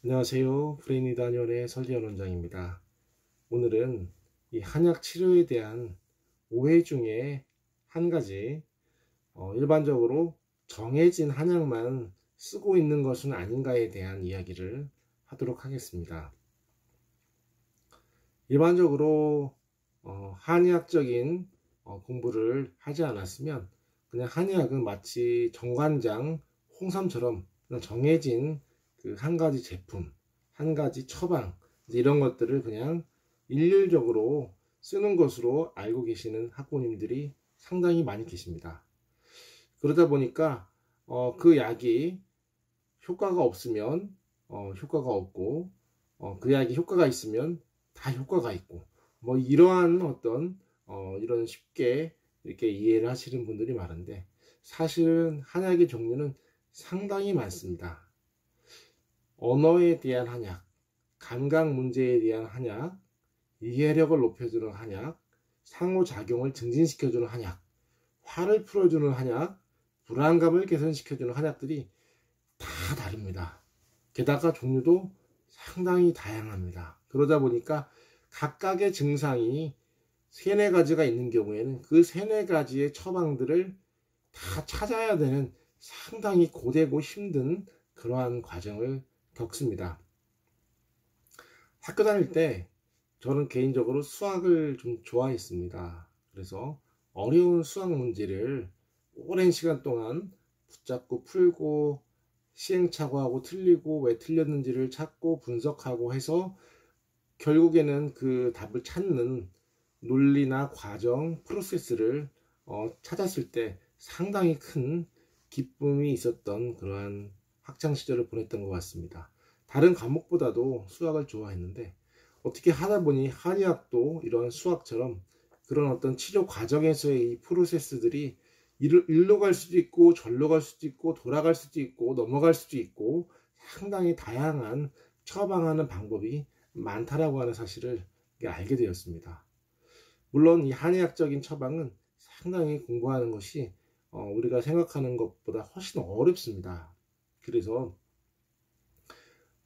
안녕하세요. 브레인이다년의 설리현 원장입니다. 오늘은 이 한약 치료에 대한 오해 중에 한 가지, 일반적으로 정해진 한약만 쓰고 있는 것은 아닌가에 대한 이야기를 하도록 하겠습니다. 일반적으로 한의학적인 공부를 하지 않았으면 그냥 한의학은 마치 정관장, 홍삼처럼 그냥 정해진 그 한 가지 제품, 한 가지 처방 이런 것들을 그냥 일률적으로 쓰는 것으로 알고 계시는 학부모님들이 상당히 많이 계십니다. 그러다 보니까 그 약이 효과가 없으면 효과가 없고, 그 약이 효과가 있으면 다 효과가 있고, 뭐 이러한 어떤 이런 쉽게 이렇게 이해를 하시는 분들이 많은데, 사실은 한약의 종류는 상당히 많습니다. 언어에 대한 한약, 감각 문제에 대한 한약, 이해력을 높여주는 한약, 상호작용을 증진시켜주는 한약, 화를 풀어주는 한약, 불안감을 개선시켜주는 한약들이 다 다릅니다. 게다가 종류도 상당히 다양합니다. 그러다 보니까 각각의 증상이 세네 가지가 있는 경우에는 그 세네 가지의 처방들을 다 찾아야 되는 상당히 고되고 힘든 그러한 과정을 겪습니다. 학교 다닐 때 저는 개인적으로 수학을 좀 좋아했습니다. 그래서 어려운 수학 문제를 오랜 시간 동안 붙잡고 풀고 시행착오하고 틀리고 왜 틀렸는지를 찾고 분석하고 해서 결국에는 그 답을 찾는 논리나 과정, 프로세스를 찾았을 때 상당히 큰 기쁨이 있었던 그러한 학창 시절을 보냈던 것 같습니다. 다른 과목보다도 수학을 좋아했는데 어떻게 하다 보니 한의학도 이런 수학처럼 그런 어떤 치료 과정에서의 이 프로세스들이 일로 갈 수도 있고 절로 갈 수도 있고 돌아갈 수도 있고 넘어갈 수도 있고 상당히 다양한 처방하는 방법이 많다라고 하는 사실을 알게 되었습니다. 물론 이 한의학적인 처방은 상당히 공부하는 것이 우리가 생각하는 것보다 훨씬 어렵습니다. 그래서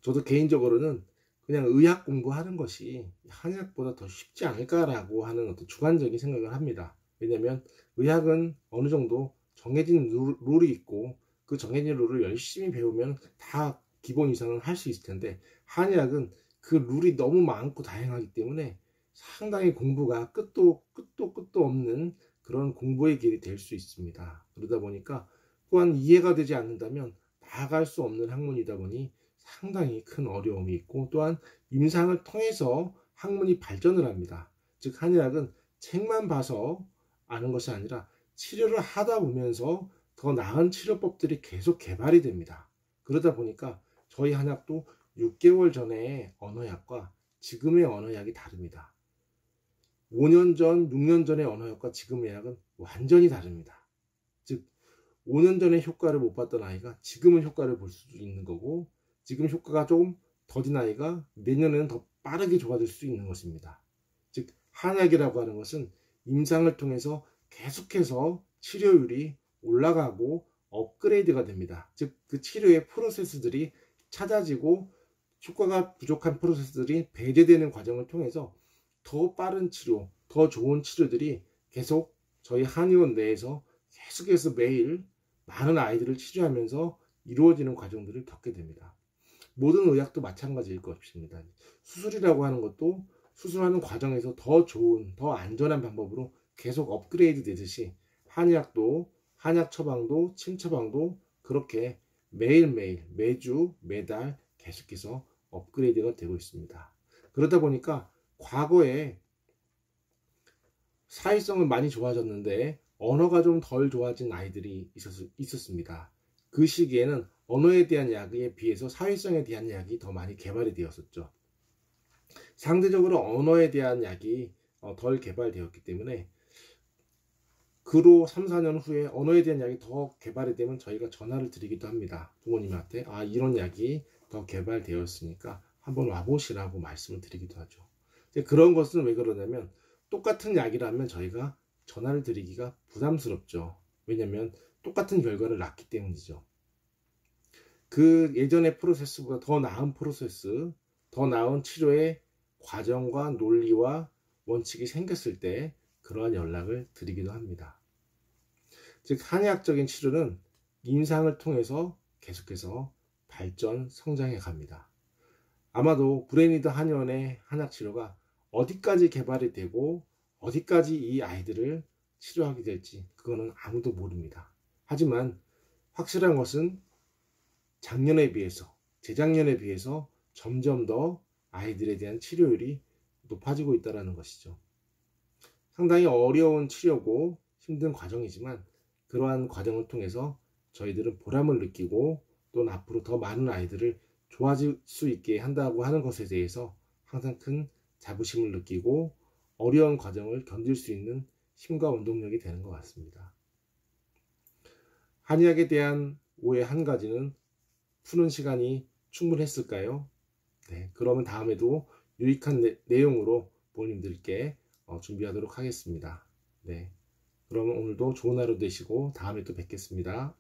저도 개인적으로는 그냥 의학 공부하는 것이 한의학보다 더 쉽지 않을까라고 하는 어떤 주관적인 생각을 합니다. 왜냐하면 의학은 어느 정도 정해진 룰이 있고 그 정해진 룰을 열심히 배우면 다 기본 이상은 할 수 있을 텐데, 한의학은 그 룰이 너무 많고 다양하기 때문에 상당히 공부가 끝도 없는 그런 공부의 길이 될 수 있습니다. 그러다 보니까 또한 이해가 되지 않는다면 나아갈 수 없는 학문이다 보니 상당히 큰 어려움이 있고, 또한 임상을 통해서 학문이 발전을 합니다. 즉 한의학은 책만 봐서 아는 것이 아니라 치료를 하다 보면서 더 나은 치료법들이 계속 개발이 됩니다. 그러다 보니까 저희 한약도 6개월 전에 언어약과 지금의 언어약이 다릅니다. 5년 전, 6년 전의 언어약과 지금의 약은 완전히 다릅니다. 즉 5년 전에 효과를 못 봤던 아이가 지금은 효과를 볼 수 있는 거고, 지금 효과가 조금 더딘 아이가 내년에는 더 빠르게 좋아질 수 있는 것입니다. 즉 한약이라고 하는 것은 임상을 통해서 계속해서 치료율이 올라가고 업그레이드가 됩니다. 즉 그 치료의 프로세스들이 찾아지고 효과가 부족한 프로세스들이 배제되는 과정을 통해서 더 빠른 치료, 더 좋은 치료들이 계속 저희 한의원 내에서 계속해서 매일 많은 아이들을 치료하면서 이루어지는 과정들을 겪게 됩니다. 모든 의학도 마찬가지일 것입니다. 수술이라고 하는 것도 수술하는 과정에서 더 좋은, 더 안전한 방법으로 계속 업그레이드 되듯이 한의학도, 한약 처방도, 침 처방도 그렇게 매일매일, 매주, 매달 계속해서 업그레이드가 되고 있습니다. 그러다 보니까 과거에 사회성은 많이 좋아졌는데 언어가 좀 덜 좋아진 아이들이 있었습니다. 그 시기에는 언어에 대한 약에 비해서 사회성에 대한 약이 더 많이 개발이 되었었죠. 상대적으로 언어에 대한 약이 덜 개발되었기 때문에 그로 3, 4년 후에 언어에 대한 약이 더 개발이 되면 저희가 전화를 드리기도 합니다. 부모님한테 이런 약이 더 개발되었으니까 한번 와보시라고 말씀을 드리기도 하죠. 그런 것은 왜 그러냐면 똑같은 약이라면 저희가 전화를 드리기가 부담스럽죠. 왜냐하면 똑같은 결과를 낳기 때문이죠. 그 예전의 프로세스보다 더 나은 프로세스, 더 나은 치료의 과정과 논리와 원칙이 생겼을 때 그러한 연락을 드리기도 합니다. 즉 한의학적인 치료는 임상을 통해서 계속해서 발전, 성장해 갑니다. 아마도 브레인리드 한의원의 한약치료가 어디까지 개발이 되고 어디까지 이 아이들을 치료하게 될지 그거는 아무도 모릅니다. 하지만 확실한 것은 작년에 비해서, 재작년에 비해서 점점 더 아이들에 대한 치료율이 높아지고 있다는 것이죠. 상당히 어려운 치료고 힘든 과정이지만 그러한 과정을 통해서 저희들은 보람을 느끼고 또 앞으로 더 많은 아이들을 좋아질 수 있게 한다고 하는 것에 대해서 항상 큰 자부심을 느끼고 어려운 과정을 견딜 수 있는 힘과 원동력이 되는 것 같습니다. 한의학에 대한 오해 한 가지는 푸는 시간이 충분했을까요? 네, 그러면 다음에도 유익한 내용으로 부모님들께 준비하도록 하겠습니다. 네, 그러면 오늘도 좋은 하루 되시고 다음에 또 뵙겠습니다.